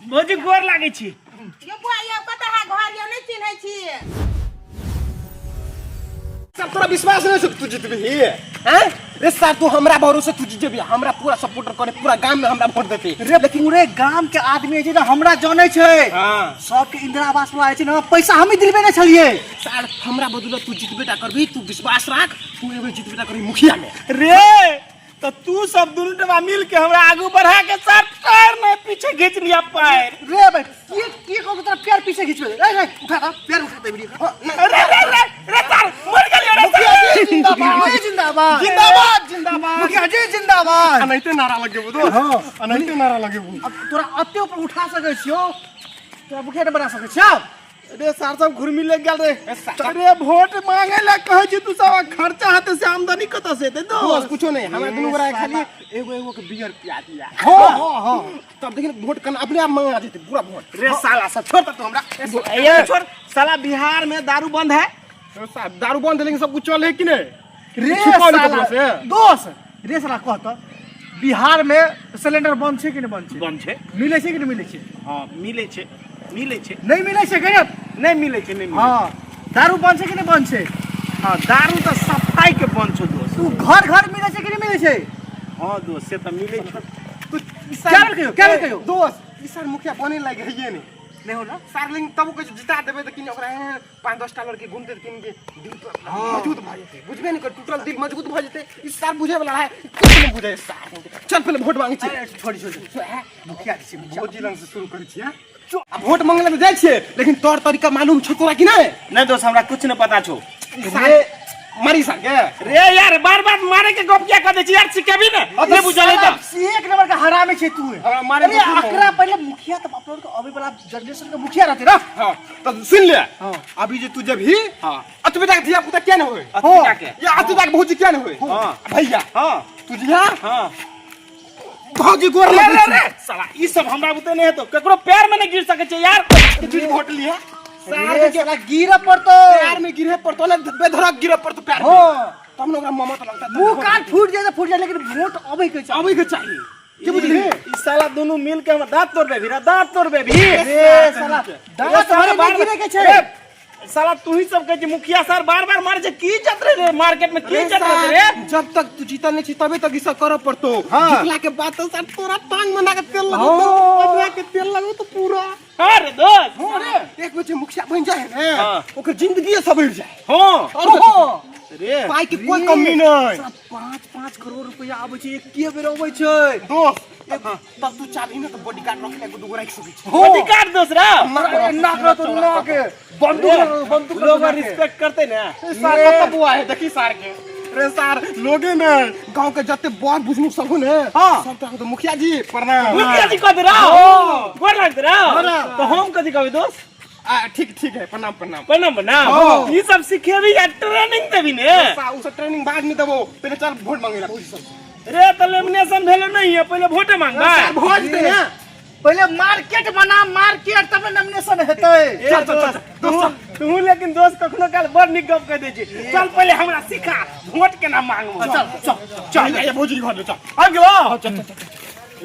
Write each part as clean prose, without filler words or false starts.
भौजी गोर लागे छी। यो बुआ यो कतऽ है घर यो नहीं चिन्है छी। सब तोरा विश्वास नहीं छै तू जीतबी हैं रे सार तू हमरा भरोसे तू जीत जेबी हमरा पूरा सपोर्टर करे पूरा गांव में हमरा वोट देते रे लेकिन पूरे गांव के आदमी छै ना हमरा जाने छै हां सबके इंदिरा आवास में आए छै ना पैसा हम ही दिलबे नै छलिए सार हमरा बदले तू जीतबेटा करबी तू विश्वास राख तू एबे जीतबेटा करबी मुखिया में रे तो तू सब दुनू टबा मिल के हमरा आगू बढ़ा के सर टायर में पीछे खींच लिया पैर। रे भाई की को तेरा पैर पीछे खींचबे रे उठा ता पैर उठा दे वीडियो रे रे रे रे सर मर गेलियो रे जिंदाबाद जिंदाबाद जिंदाबाद जिंदाबाद मुखिया जी जिंदाबाद अनैते नारा लगेबो दो हां अनैते नारा लगेबो अब तोरा अत्ते ऊपर उठा सकै छियो तोरा मुखिया ने बना सकै छियो रे सार सब घुरमी लग गेल रे अरे वोट मांगे ला कहे छी तू सब खर्चा हाथ से आमदनी कत से दे दो बस कुछो नहीं हमरा दुनु गोरा खाली एगो के बियर पिया दिया हां तब देखिन वोट करना अपने आप मांगा देते पूरा वोट रे साला सब छोड़ तो हमरा ये छोड़ साला बिहार में दारू बंद है। साहब दारू बंद लेकिन सब कुछ चल है कि नहीं रे छुपा नहीं साला ककरो से दोस्त रे साला कहत बिहार में सिलेंडर बंद छै कि नहीं बंद छै बंद छे मिले छै कि नहीं मिले छै हां मिले छे नहीं मिले छै गयत नहीं मिले छे नहीं मिले। हां दारू बंद छै कि नहीं बंद छै हां दारू तो सफाई के बंद छो दोस्त। तू घर घर मिले छै कि नहीं मिले छै हां दोस्त से तो मिले छो तू क्या कहियो दोस्त ई सर मुखिया बने लागे है ये नहीं हो ना सर लेकिन तब कुछ जिता देबे त किन ओकरा 5-10 डॉलर के घूमते किन के दिल मजबूत भ जेते बुझबे नहीं कर टूटल दिल मजबूत भ जेते ई सर बुझे वाला है कुछ नहीं बुझे सर चल पहले वोट मांगे छी छोड़ी मुखिया जी से भौजी लंग से शुरू करी छी हां अब वोट मांगले में जाय छे लेकिन तौर तरीका मालूम छ तोरा कि नहीं नहीं दोस्त हमरा कुछ नहीं पता छो रे मारी सा के रे यार बार बार मारे के गप क्या कर दे छी यार सिखेबी ना नहीं बुझले तो एक नंबर का हरामी छै तू हमरा मारे अरे अकरा पहले मुखिया तो आप लोग को अभी वाला जनरेशन का मुखिया रहते ना हां तो सुन ले अभी जे तू जब ही हां अतबे तक धिया पुता क्या न होए अतबे के या अतबे तक भौजी क्या न होए हां भैया हां तू जिया हां भौजी गोर रे लगे रे साला ई सब हमरा बुते नहीं है तो केकरो पैर में नहीं गिर सके छै यार तुझ वोट लिया सार के गिरा पड़तो पैर में गिरे पड़तो ना बेधड़क गिरे पड़तो पैर में हां तब न ओकरा ममा तो लगता मुंह कान फूट जाए लेकिन वोट अबे के चाहिए अबे के चाहिए के बुझली ई साला दोनों मिल के हम दांत तोड़बे भी दांत तोड़बे भी रे साला दांत हमारे गिरे के छै साला तू ही सब कहे मुखिया सर बार बार मारे छै की चत रे मार्केट में की चत रे जब तक तू जीता नहीं छी तबे तक ई सब करे पड़तो हाँ। जितला के बाद तो सर तोरा टांग में ना के तेल लगो तो अपना के तेल लगो तो पूरा अरे दोस्त अरे एक बजे मुखिया बन जाए ना हाँ। ओकर जिंदगी सवर जाए हां और रे पाई के कोई कमी नहीं 5 करोड़ रुपया आबै छै एक बेर आबै छै दोस्त तब तू चाबी ना तो बॉडीगार्ड रख ले दू रख सकै छी बॉडीगार्ड दूसरा ना करो तो ना के बंदूक लोग रिस्पेक्ट करते ना सार कत बुआ है देखी सार के रे सार लोगे ने गांव के जते बड़ बुजुर्ग सब हो ने हां सब तो मुखिया जी प्रणाम मुखिया जी कह दे रहा गोर लग दे रहा तो हम कथि कहबे दोस्त ठीक ठीक है प्रणाम प्रणाम प्रणाम प्रणाम ये सब सिखेबी या ट्रेनिंग देबी ने उ सब ट्रेनिंग बाद में देबो पहले चल वोट मांगेला भौजी सब रे तो लेमिनेशन भेलो नहीं है पहले वोटे मांगबा वोट दे ना पहले मार्केट बना मार्केट तब नॉमिनेशन हेतै चल तू लेकिन दोस्त कखनो काल बड़ निक गप कह दे छी चल पहले हमरा सिखा वोट केना मांगबो चल ये भौजी घर चल आ गेलो चल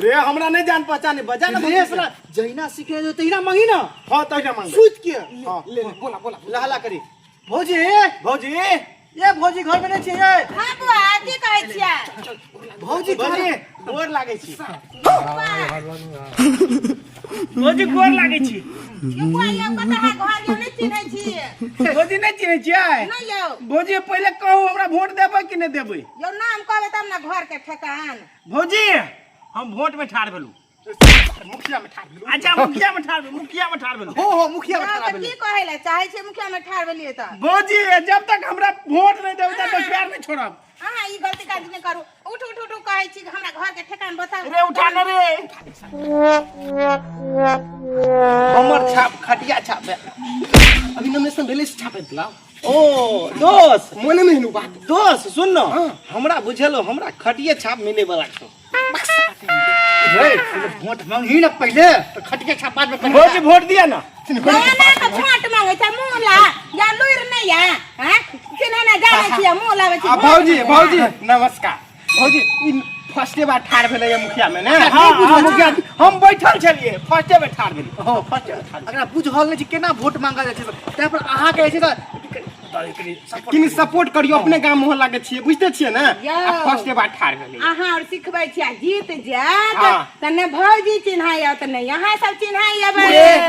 रे हमरा नहीं जान पहचान बजा ना रे साला जहिना सीखे जो तहिना मांगी ना हां तहिना मांग सूत के हां ले बोला बोला लहला करी भौजी भौजी ये भौजी घर में नहीं छिए हां बुआ की कहै छियै भौजी भौजी गोर लागे छी भौजी गोर लागे छी यो बुआ यो कतऽ है घर यो नहीं चिन्है छी भौजी नहीं चिन्है छियै नहीं यो भौजी पहले कहू हमरा वोट देबै कि नहीं देबै यो नाम कहबे तब ना घर के ठेकान भौजी हम वोट में ठाड़ भेलू मुखिया में ठाड़ भेलू अच्छा मुखिया में ठाड़ भेलू हो मुखिया में हां खड़ा तो भेल की कहै ले चाहे छी मुखिया में ठाड़ भेलिए त भौजी जब तक हमरा वोट नहीं देबै तब तक प्यार नहीं छोड़ब हां ई गलती काज नहीं करू उठ उठ उठ कहै छी हमरा घर के ठेकान बताओ रे उठा न रे हमर छाप खटिया छाप अभी नॉमिनेशन भेले से छापे दिला ओ दोस्त मोने में हिनु बात दोस्त सुन न हमरा बुझलो हमरा खटिए छाप मिले वाला छौ रे वोट मांगी ना पहले तो खटिया छाप बाद में भौजी वोट दिया ना गाना के वोट मांगे छ मुला या लुइर नहीं है हैं चिन्ह ना जाने छी मुला बे छी भौजी भौजी नमस्कार भौजी फर्स्टे बार ठाड़ भेलै ये मुखिया में ने हाँ मुखिया जी, हम बैठल छलिए फर्स्टे में ठाड़ भेली हो फर्स्ट अगर बुझल नहि छै केना वोट मांगा जाइ छै तै पर अहाँ के छै किनी सपोर्ट करियो अपने गांव मोहल्ला के छियै बुझते छियै ना यौ। फर्स्टे बार ठाड़ भेलै अहाँ और सिखबै छी आ जीत जात हाँ। त ने भौजी चिन्हाय त ने यहाँ सब चिन्हाय अब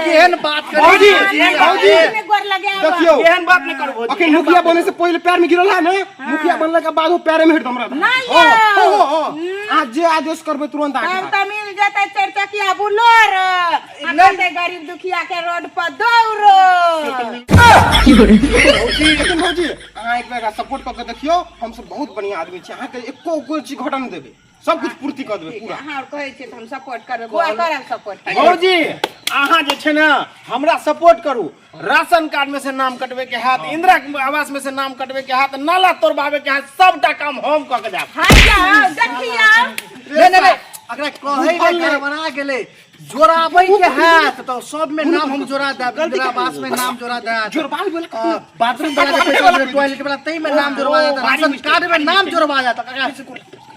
केहन बात भौजी, करै भौजी। गोर लगे देखियो एहन बात नहीं करो भौजी अखन मुखिया बने से पहले पैर में गिरल है ना मुखिया बनला के बाद वो पैर में हिट हमरा नहीं हो यौ। हो आज जे आदेश करबे तुरंत तब आके त मिल जतै चार चकिया बुलोर आते गरीब दुखिया के रोड पर दौड़ो लेकिन भौजी अहाँ एक बेर सपोर्ट करके देखियो हम सब बहुत बढ़िया आदमी छी अहाँ के एको चीज घटा नहीं देबे सब कुछ पूर्ति कर देबे पूरा अहाँ और कहै छी त हम सपोर्ट करब बुआ करब सपोर्ट भौजी अहाँ जे छै ना हमरा सपोर्ट करू राशन कार्ड में से नाम कटवे के हाथ इंदिरा आवास में से नाम कटवे के हाथ नाला तोड़वावे के हाथ सबटा काम हम क के देब हां जाओ देखिया नहीं अगर कहै नै घर बना गेलै जोड़ाबै के हाथ तो सब में नाम हम जोड़ा देब इंदिरा आवास में नाम जोड़ा देब जोरबाल बोल बाथरूम वाला पैसा टॉयलेट वाला तई में नाम जोड़वा जाता राशन कार्ड में नाम जोड़वा जाता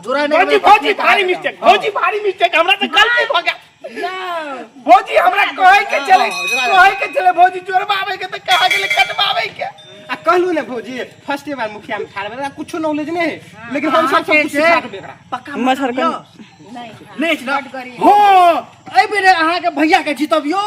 जोड़ा नहीं भौजी भौजी भारी मिस्टेक भौजी भारी मिस्टेक हमरा से गलती भ गया जाओ भौजी हमरा कहे के चले भौजी जोड़वावे के त कहा गेले कटवावे के आ कहलू ने भौजी फर्स्ट बार मुखिया में ठाड़ भेला कुछ नॉलेज नहीं है लेकिन हम सब कुछ सिखा देबे एकरा पक्का मसर नहीं ना करी हो ए बेरे अहाँ के भैया के जितबियो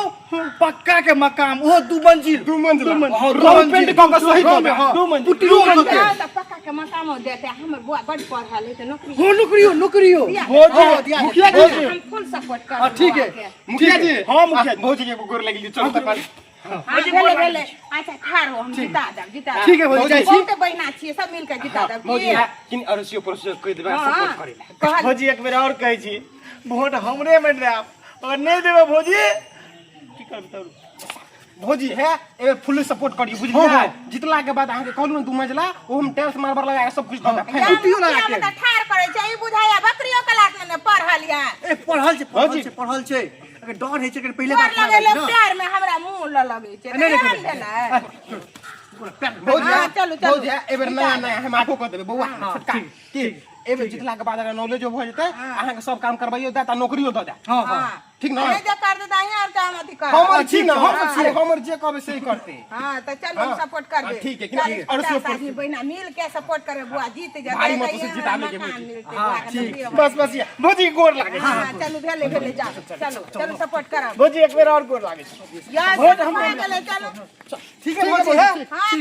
पक्का के मकाम ओ दू मंजिल रंग पेंट क के सही कर दू मंजिल पुट्टी रोक के जाओ त पक्का के मकाम देते हमर बुआ बड़ पढ़ल है त नौकरी हो नौकरियो भौजी मुखिया जी हम फुल सपोर्ट करब ठीक है मुखिया जी हाँ, मुखिया जी। भौजी के गोर लगी चलो त पर हां भेले भेले अच्छा ठाड़ो हम जिता देब ठीक है भौजी जाइ छी बहुत बहिना छियै सब मिल के जिता देब भौजी किन अरसियो परसियो कह देबे सपोर्ट करे कहल भौजी एक बेर और कहै छी वोट हमरे में देब अगर नहीं देबे भौजी की करब भौजी है ए फुल सपोर्ट करियो बुझलिए जितला के बाद अहाँ के कहलू दू मंजिला ओ हम टैक्स मारबर लगा के सब कुछ दे दे कुटियो लगा के ठाड़ करे छै ई बुझाया बकरियो क्लास में पढ़ल या ए पढ़ल छै अगर डर है छै कि पहले डर लगे ले प्यार में हमरा मुंह ल लगे छै नहीं देला भौजी हाँ, चलो, चलो। भौजी ए बेर नया नया हम आपको कह देबे बौआ फटका ठीक ए बेर जितला के बाद अगर नॉलेज हो जाते अहाँ के सब काम करबाइयो दा त नौकरियो द दे हां ठीक ना नहीं जो कर देता है और काम अथी कर हमर छी ना हमर जे कहबे सही करते हां तो चलो हम सपोर्ट कर दे ठीक है, ठीक है। और उसको आदमी बहना मिल के सपोर्ट करे बुआ जीत जाए भारी मत से जिताने के मिलते बस ये भौजी गोर लागे हां चलो भेले भेले जा चलो सपोर्ट करा भौजी एक बेर और गोर लागे यार वोट हमरा गले चलो ठीक है भौजी है हां